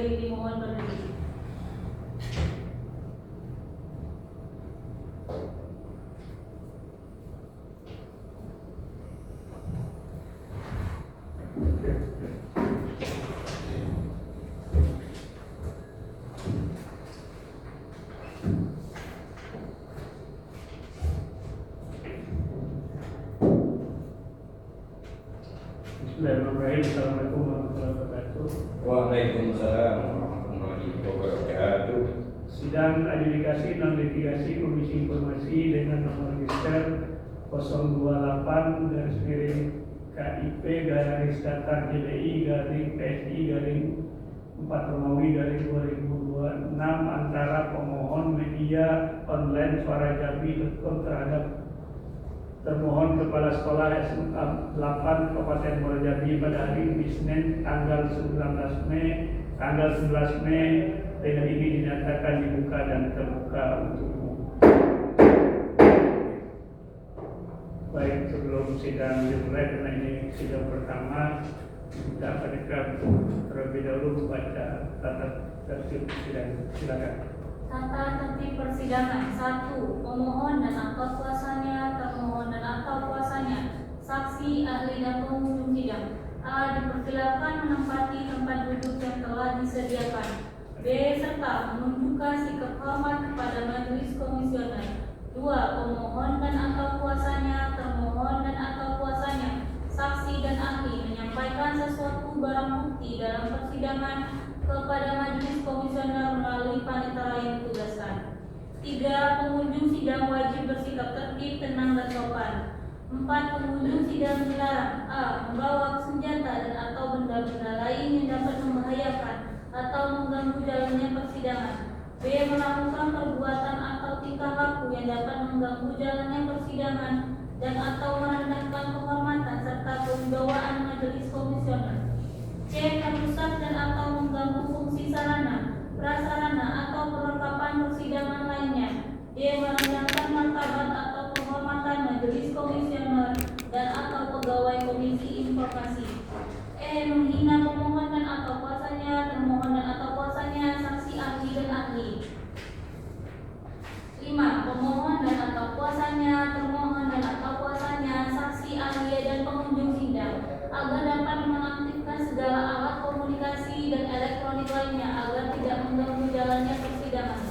materi dimohon berdiri. Bismillahirrahmanirrahim. Assalamualaikum warahmatullahi wabarakatuh. Waalaikumsalam warahmatullahi wabarakatuh. Sidang adjudikasi non litigasi Komisi Informasi dengan nomor register 028 garis miring KIP garis datar JDI garing PSI garing 4 Romawi garing 2026 antara pemohon media online suarajambi.com terhadap termohon Kepala Sekolah SMK 8 Kabupaten Muara Jambi pada hari Senin tanggal 11 Mei dengan ini dinyatakan dibuka dan terbuka untuk umum. Baik, sebelum sidang dimulai karena ini sidang pertama, kita akan terlebih dahulu membaca tata tertib sidang. Silakan. Tata tertib persidangan 1. Pemohon dan akta kuasanya, termohon dan akta kuasanya, saksi, ahli dan pengunjung sidang. A. Dipersilakan menempati tempat duduk yang telah disediakan. B. Serta menunjukkan sikap hormat kepada majelis komisioner. 2. Pemohon dan akta kuasanya, termohon dan akta kuasanya, saksi dan ahli menyampaikan sesuatu barang bukti dalam persidangan kepada majelis komisioner melalui panitera yang ditugaskan. 3. Pengunjung sidang wajib bersikap tertib, tenang dan sopan. 4. Pengunjung sidang dilarang: A. Membawa senjata dan atau benda-benda lain yang dapat membahayakan atau mengganggu jalannya persidangan. B. Melakukan perbuatan atau tingkah laku yang dapat mengganggu jalannya persidangan dan atau merendahkan kehormatan serta kewibawaan majelis komisioner. C. Merusak dan atau mengganggu fungsi sarana, prasarana atau perlengkapan persidangan lainnya. D. Merendahkan martabat atau kehormatan majelis komisioner dan atau pegawai komisi informasi. E. Menghina pemohon dan atau kuasanya, termohon dan atau kuasanya, saksi, ahli dan ahli. 5. Pemohon dan atau kuasanya, termohon dan atau kuasanya, saksi, ahli dan pengunjung sidang agar dapat mengaktifkan segala alat komunikasi dan elektronik lainnya agar tidak mengganggu jalannya persidangan.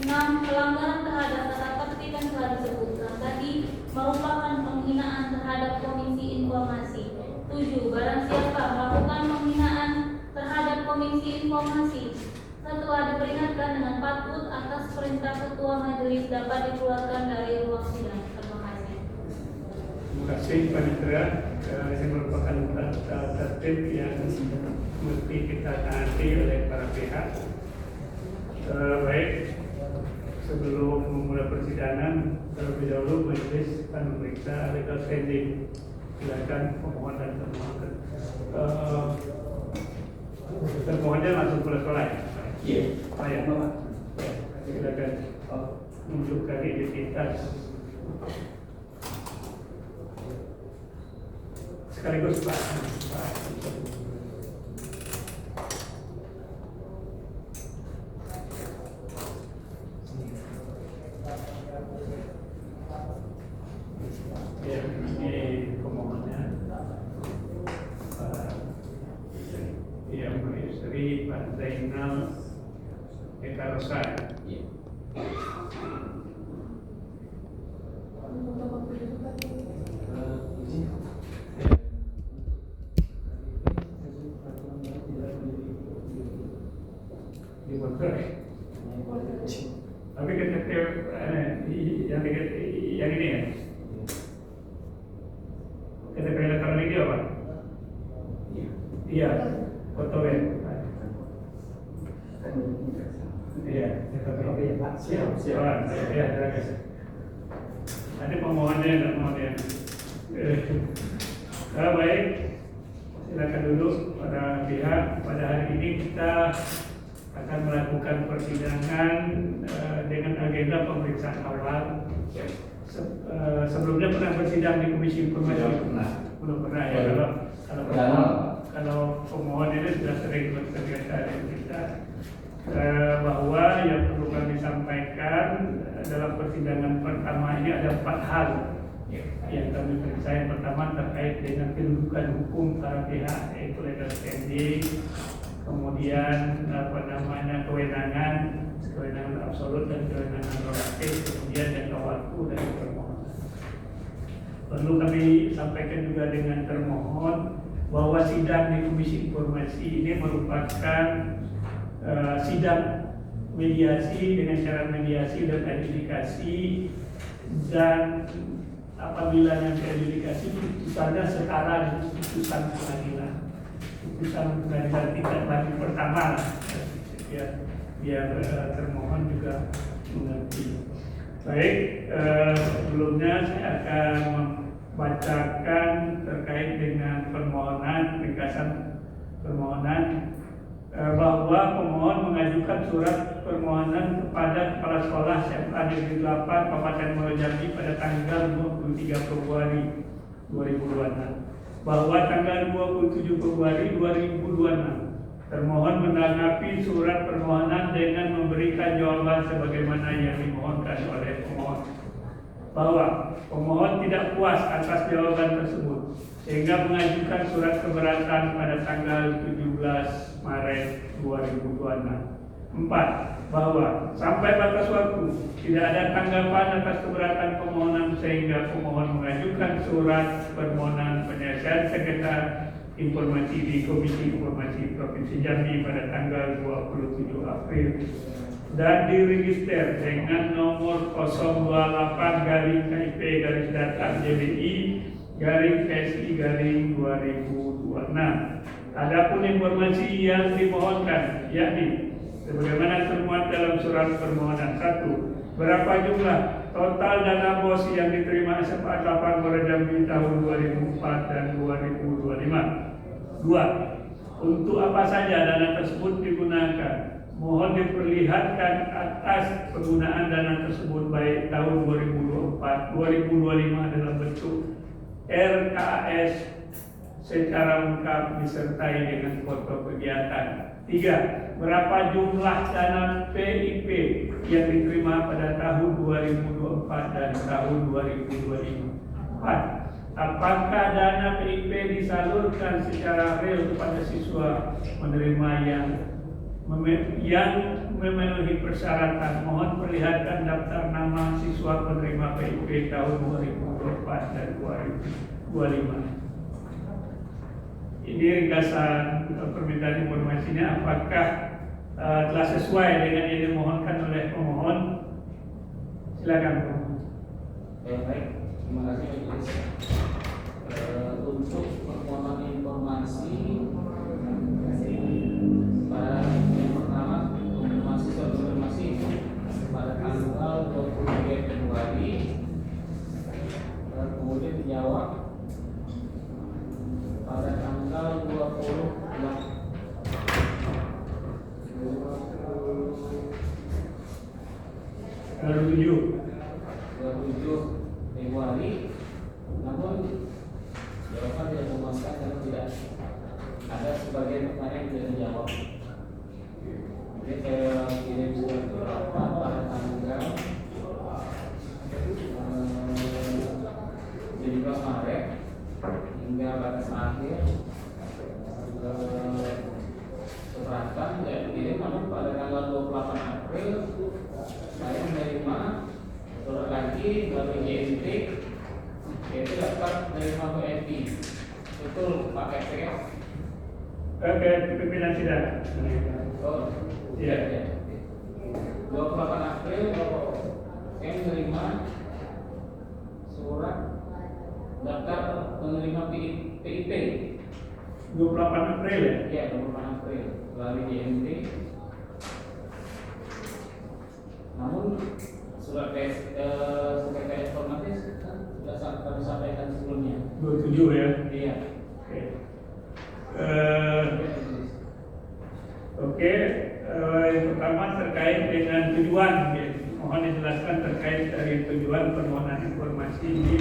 6. Pelanggaran terhadap tata tertib yang telah disebutkan tadi merupakan penghinaan terhadap komisi informasi. 7. Barang siapa melakukan penghinaan terhadap komisi informasi setelah diperingatkan dengan patut atas perintah ketua majelis dapat dikeluarkan dari ruang sidang. Terima kasih. Terima kasih Panitera. Ini merupakan tata tertib yang mesti kita taati oleh para pihak. Baik, sebelum memulai persidangan terlebih dahulu majelis akan memeriksa legal standing. Silakan pemohon dan termohon. Termohonnya langsung ke sekolah ya? Iya. Ya. Silakan menunjukkan identitas. Sekaligus Pak. Ya, ini pemohonnya. Yang beristri Pak Zainal Eka Rosa. Iya. Di motor. Tapi ketika yang ini ya. KTP elektronik dia apa? Iya. Foto ya. Iya. Oke ya Pak. Siap. Ya, terima kasih. Ada pemohonnya dan pemohonnya. Baik, silakan duduk pada pihak. Pada hari ini kita akan melakukan persidangan dengan agenda pemeriksaan awal. Sebelumnya pernah bersidang di Komisi Informasi? Pernah. Belum pernah ya. Kalau kalau pemohon ini sudah sering bercerita dengan kita bahwa yang perlu kami sampaikan dalam persidangan pertama ini ada 4 hal yang kami periksa. Yang pertama terkait dengan kedudukan hukum para pihak, yaitu legal standing, kemudian kewenangan absolut dan kewenangan relatif, kemudian jangka waktu dari permohonan. Perlu kami sampaikan juga dengan termohon bahwa sidang di Komisi Informasi ini merupakan sidang mediasi dengan cara mediasi dan adjudikasi, dan apabila yang adjudikasi putusannya setara dengan putusan pengadilan tingkat banding pertama lah, biar termohon juga mengerti. Baik, sebelumnya saya akan membacakan terkait dengan permohonan, ringkasan permohonan, bahwa pemohon mengajukan surat permohonan kepada Kepala Sekolah SMA Negeri 8 Kabupaten Muaro Jambi pada tanggal 23 Februari 2026, bahwa tanggal 27 Februari 2026 termohon menanggapi surat permohonan dengan memberikan jawaban sebagaimana yang dimohonkan oleh pemohon, bahwa pemohon tidak puas atas jawaban tersebut sehingga mengajukan surat keberatan pada tanggal 17 Maret 2026. 4. Bahwa sampai batas waktu tidak ada tanggapan atas keberatan permohonan sehingga pemohon mengajukan surat permohonan penyelesaian sengketa informasi di Komisi Informasi Provinsi Jambi pada tanggal 27 April dan diregister dengan nomor 028-KIP-DATAM-JBI-PSI-2026. Adapun informasi yang dimohonkan yakni sebagaimana termuat dalam surat permohonan: 1. Berapa jumlah total dana BOS yang diterima SMA 8 Muaro Jambi tahun 2004 dan 2025. 2. Untuk apa saja dana tersebut digunakan? Mohon diperlihatkan atas penggunaan dana tersebut baik tahun 2024, 2025 dalam bentuk RKS secara lengkap disertai dengan foto kegiatan. 3. Berapa jumlah dana PIP yang diterima pada tahun 2024 dan tahun 2025. 4. Apakah dana PIP disalurkan secara real kepada siswa menerima yang memenuhi persyaratan? Mohon perlihatkan daftar nama siswa penerima PIP tahun 2024 dan 2025. Ini ringkasan permintaan informasinya. Apakah telah sesuai dengan yang dimohonkan oleh pemohon? Silakan pemohon. Baik, terima kasih Majelis. Untuk permohonan informasi pada yang pertama, konfirmasi pada tanggal 23 Februari, kemudian dijawab pada tanggal 27 Februari, namun jawaban tidak memuaskan karena tidak ada sebagian pertanyaan yang tidak dijawab. Jadi saya kirim surat beberapa pada tanggal 17 Maret hingga batas akhir keberatan saya kirim, namun pada tanggal 28 April saya menerima surat lagi dari JNT, yaitu daftar menerima PNP. Betul Pak KPS? Oke, pimpinan sidang. Oh iya. 28 April saya menerima surat daftar penerima PIP. 28 April ya? Iya, 28 April melalui JNT. Namun surat PPS formatis sudah kami sampaikan sebelumnya. 27 ya? Iya. Oke. Yang pertama terkait dengan tujuan, ya. Mohon dijelaskan terkait dari tujuan permohonan informasi ini.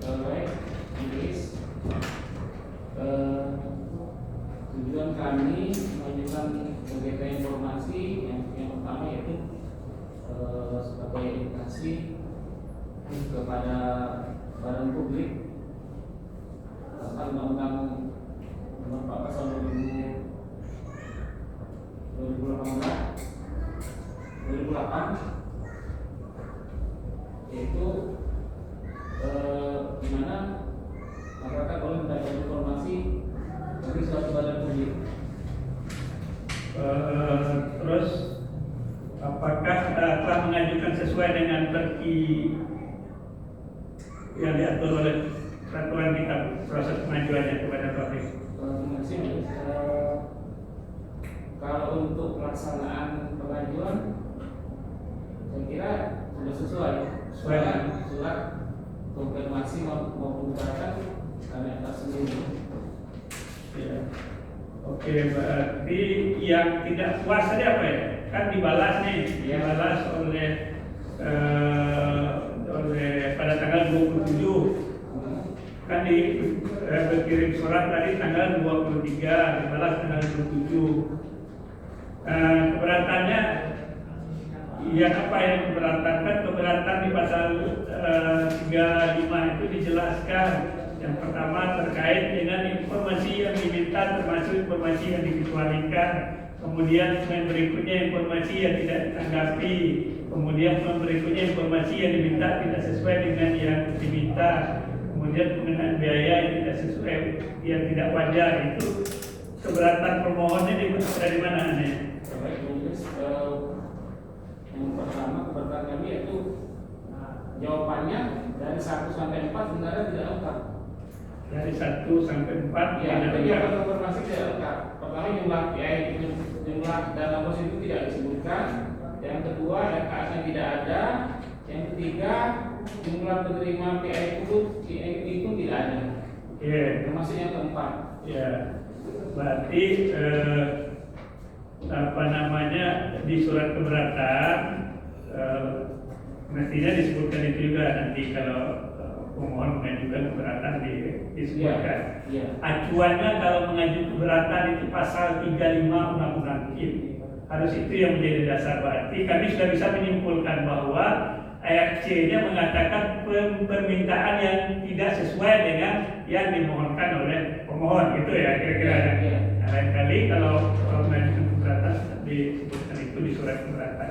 Baik, Inggris. kami mengajukan beberapa informasi yang pertama yaitu sebagai edukasi kepada badan publik tentang Undang-Undang Nomor 14 Tahun 2008 yaitu di mana masyarakat boleh mendapatkan informasi dari suatu badan publik. Terus apakah telah mengajukan sesuai dengan terki yang diatur oleh peraturan kita proses pengajuannya kepada publik? Kalau untuk pelaksanaan pengajuan, saya kira sudah sesuai. Surat konfirmasi maupun gugatan kami atas sendiri. Ya. Oke, berarti yang tidak puas tadi apa ya? Kan dibalas nih, dibalas oleh pada tanggal 27. Kan berkirim surat tadi tanggal 23, dibalas tanggal 27. Keberatannya yang apa yang keberatan? Kan keberatan di pasal 35 itu dijelaskan. Yang pertama terkait dengan informasi yang diminta termasuk informasi yang dikecualikan. Kemudian yang berikutnya informasi yang tidak ditanggapi. Kemudian yang berikutnya informasi yang diminta tidak sesuai dengan yang diminta. Kemudian pengenaan biaya yang tidak sesuai, yang tidak wajar. Itu keberatan pemohonnya dari mana nih? Yang pertama keberatan kami yaitu jawabannya dari 1 sampai 4 sebenarnya tidak lengkap. Dari 1 sampai 4 Ya, tidak jadi lengkap. informasi tidak lengkap. Pertama jumlah dana bos itu tidak disebutkan. Yang kedua RKS-nya tidak ada. Yang ketiga jumlah penerima PI itu tidak ada. Termasuk yang keempat. Ya, berarti apa namanya di surat keberatan mestinya disebutkan itu juga nanti kalau pemohon mengajukan keberatan disebutkan. Acuannya kalau mengajukan keberatan itu pasal 35 Undang-Undang KIM. Harus itu yang menjadi dasar. Berarti kami sudah bisa menyimpulkan bahwa ayat C-nya mengatakan permintaan yang tidak sesuai dengan yang dimohonkan oleh pemohon, gitu ya kira-kira. Lain kali kalau mengajukan keberatan disebutkan itu di surat keberatan.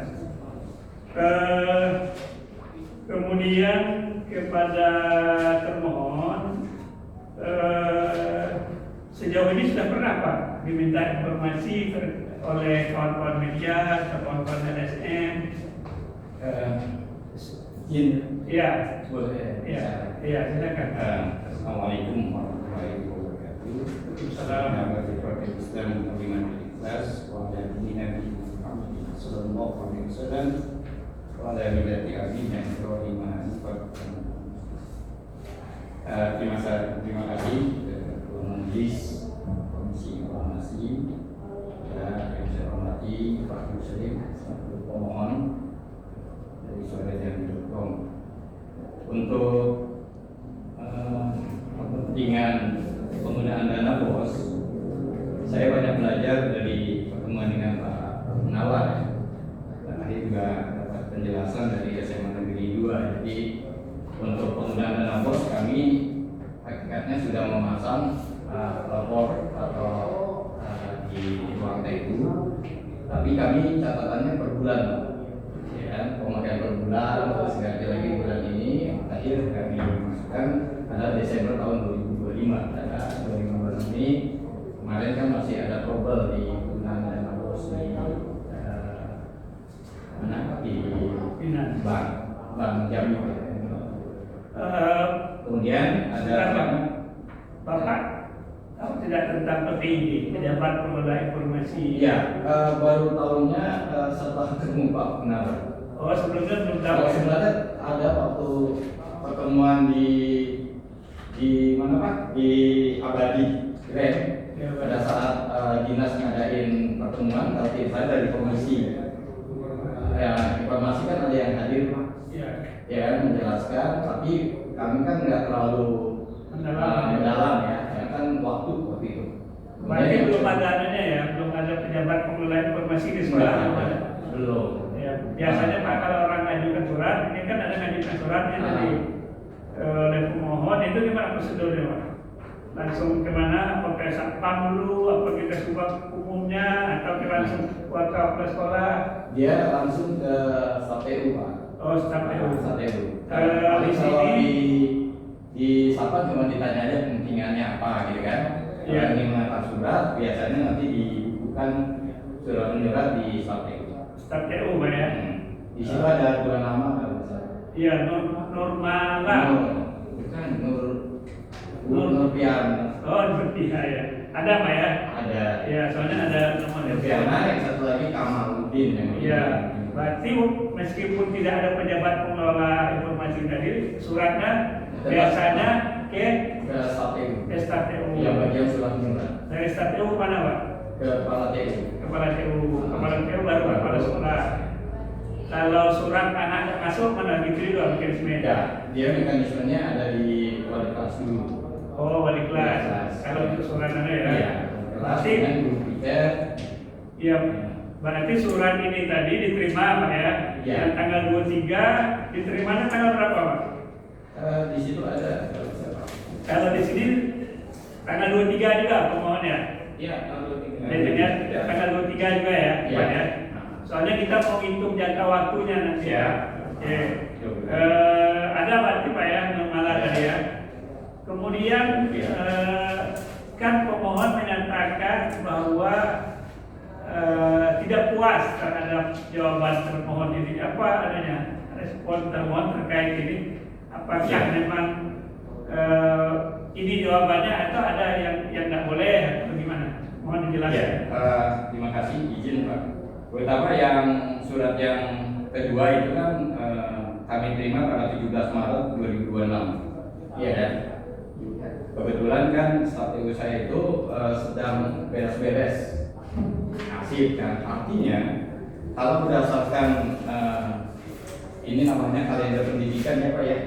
Kemudian kepada termohon, sejauh ini sudah pernah Pak diminta informasi oleh kawan-kawan media atau kawan-kawan LSM? Ya, boleh. Ya, silakan. Assalamualaikum warahmatullahi wabarakatuh. Waalaikumsalam. Islam Beriman Ikhlas wa ala dini Nabi Muhammad sallallahu alaihi wasallam wa ala millati abiina Ibrahim hanifan. Terima kasih Ketua Majelis Komisi Informasi dan yang saya hormati Pak Muslim selaku pemohon dari suarajami.com untuk kepentingan penggunaan dana BOS. Saya banyak belajar dari pertemuan dengan Pak Munawar, dan tadi juga dapat penjelasan dari SMA Negeri 2. Jadi untuk penggunaan dana BOS kami hakikatnya sudah memasang lapor atau di ruang TU, tapi kami catatannya per bulan, ya, pemakaian per bulan, terus ganti lagi bulan ini. Terakhir kami masukkan adalah Desember tahun 2025. Pada 2025 ini kemarin kan masih ada trouble di penggunaan dana BOS di bank Jambi. Kemudian ada Bapak tahu tidak tentang PPID, Pejabat Pengelola Informasi? Iya, baru tahunya setelah ketemu Pak Munawar. Oh, sebelumnya belum tahu. Sebenarnya ada waktu pertemuan di mana Pak? Di Abadi, Grand. Ya, Pada saat dinas ngadain pertemuan, tapi saya dari komisi. Ya, informasi kan ada yang hadir Pak. Ya, menjelaskan, tapi kami kan nggak terlalu mendalam ya, kan waktu itu. Berarti belum ada ada pejabat pengelola informasi di sekolah belum ada. Belum. Ya, biasanya Pak kalau orang ngajukan surat, ini kan ada ngajukan suratnya dari oleh pemohon, itu gimana prosedurnya Pak? Langsung kemana? Apa ke satpam dulu? Apa kita subak umumnya? Atau kita langsung buat ke sekolah? Dia langsung ke STU Pak. Oh, staf TU. STU. Di Kalau sini di Sapa cuma ditanya aja pentingannya apa gitu kan. Iya. Kalau ingin mengantar surat, biasanya nanti dibukukan surat menyurat di STU. staf TU Pak ya? Di situ ada 2 nama kalau nggak salah. Iya, Nurmala. Bukan Nur Piana. Oh, seperti ya. Ada Pak ya? Ada Ya, soalnya ada nomor Nur Piana, yang satu lagi Kamaluddin yang Iya, berarti meskipun tidak ada pejabat pengelola informasi tadi, suratnya biasanya ke ke STU. staf TU. Yang bagian surat menyurat Dari staf TU mana Pak? ke kepala TU. Kepala TU baru kepala sekolah. Kalau surat anak masuk mana gitu juga mekanismenya? Ya, dia mekanismenya ada di wali kelas dulu. Oh, wali kelas. Kelas. Kalau untuk surat ada ya. Iya, kelas Berarti, dengan guru teacher. ya, berarti surat ini tadi diterima Pak ya? Iya. Dan tanggal 23 diterimanya tanggal berapa Pak? Di situ ada. Kalau di sini tanggal 23 juga pemohonnya. Iya, kalau Jadinya tanggal 23 juga ya, Iya. Pak ya. Soalnya kita mau hitung jangka waktunya nanti ya. Oke. Ada berarti Pak ya Nurmala tadi ya. Kemudian kan pemohon menyatakan bahwa tidak puas terhadap jawaban termohon ini. Apa adanya respon termohon terkait ini? Apakah Ya. memang ini jawabannya atau ada yang nggak boleh atau gimana? Mohon dijelaskan. Ya, terima kasih izin Pak. Pertama yang surat yang kedua itu kan kami terima tanggal 17 Maret 2026. Iya kan? Kebetulan kan staf TU saya itu sedang beres-beres arsip kan. Artinya kalau berdasarkan ini namanya kalender pendidikan ya Pak ya,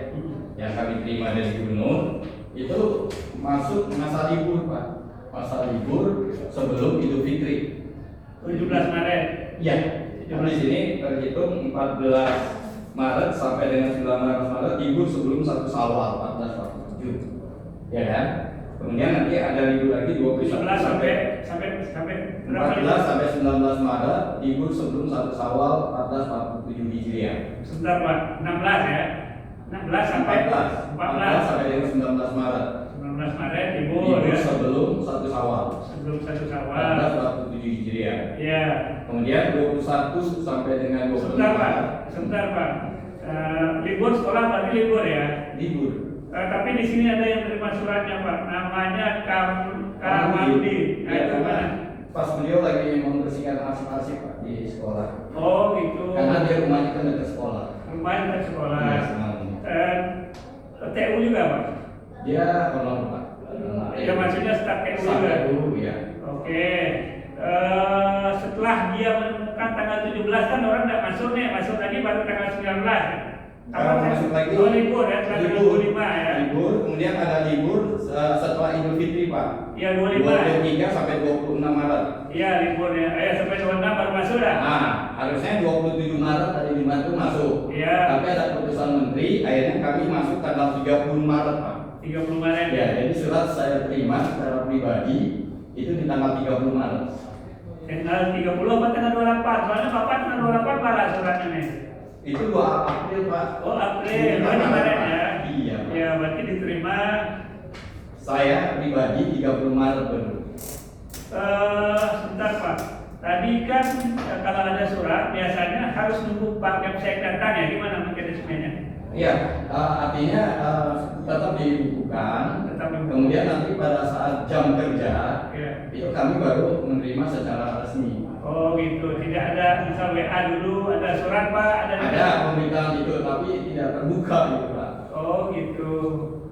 yang kami terima dari gubernur itu masuk masa libur Pak, masa libur sebelum Idul Fitri. 17 Maret. Iya, di sini terhitung 14 Maret sampai dengan 19 Maret libur sebelum 1 Syawal 1447. Ya kan? Kemudian nanti ada libur lagi 17 sampai berapa? 14 sampai 19 Maret libur sebelum 1 Syawal 1447 Hijriah. Sebentar Pak, 16 ya. 16 sampai 14 sampai dengan 19 Maret. 19 Maret libur Libur ya. sebelum 1 Syawal Sebelum 1 Syawal. 1447 Hijriah. Ya. Kemudian 21 sampai dengan 25 Sebentar Pak. Libur sekolah berarti libur ya. libur. Tapi di sini ada yang terima suratnya Pak. Namanya Kamaludin. Nah, Ya, itu mana? pas beliau lagi membersihkan arsip-arsip Pak di sekolah. Oh gitu. Karena dia rumahnya kan dekat sekolah. Lumayan ke sekolah. Iya, semalam. TU juga Pak. Dia honor Pak. Ya maksudnya staf TU juga. Sampai dulu ya. Oke. Setelah dia menemukan tanggal 17 kan orang tidak masuk nih, masuk lagi baru tanggal 19 ya. Masuk lagi. Oh libur ya, tanggal 25 ya. Libur, kemudian ada libur setelah Idul Fitri Pak. Iya 25. 23 sampai 26 Maret. Iya liburnya. Sampai 26 baru masuk dah. Nah, harusnya 27 Maret tadi dibantu masuk. Iya. Tapi ada keputusan menteri, akhirnya kami masuk tanggal 30 Maret Pak. 30 Maret Ya, jadi surat saya terima secara pribadi itu di tanggal 30 Maret. Tanggal 30 apa tanggal 28? Soalnya Bapak tanggal 28 malah suratnya nih. Itu 2 April Pak. Oh April, Iya, oh ini Maret ya. Iya Pak. Ya berarti diterima. Saya pribadi 30 Maret baru. Sebentar Pak. Tadi kan kalau ada surat biasanya harus nunggu Pak Kemsek datang ya, gimana mekanismenya? Iya, artinya tetap dibukukan. Tetap dibukukan. Kemudian nanti pada saat jam kerja Iya. itu kami baru menerima secara resmi. Oh gitu, tidak ada misal WA dulu, ada surat Pak, Ada pemberitaan itu tapi tidak terbuka gitu Pak. Oh gitu,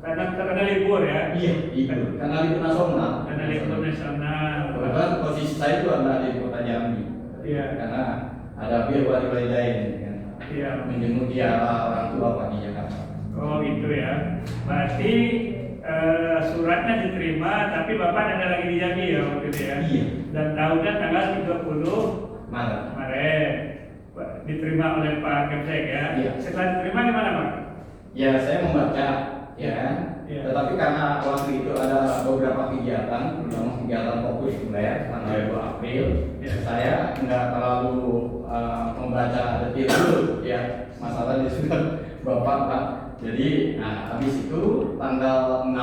karena libur ya? Iya, itu karena libur nasional. Karena libur nasional. Kebetulan posisi saya itu ada di Kota Jambi. Iya. Karena ada wali lain kan. Iya. Menjenguk dia orang tua Pak di Jakarta. Oh gitu ya. Berarti suratnya diterima, tapi Bapak ada lagi di Jambi ya waktu itu ya? Iya. dan tahunnya tanggal 30 Maret. Maret. Diterima oleh Pak Kepsek ya. Iya. Setelah diterima gimana Pak? Ya, saya membaca, ya kan. Iya. Tetapi karena waktu itu ada beberapa kegiatan, terutama kegiatan populer tanggal 2 April, Iya. saya nggak terlalu membaca detail dulu, ya. Masalah di surat Bapak, Pak. Jadi, habis itu tanggal 6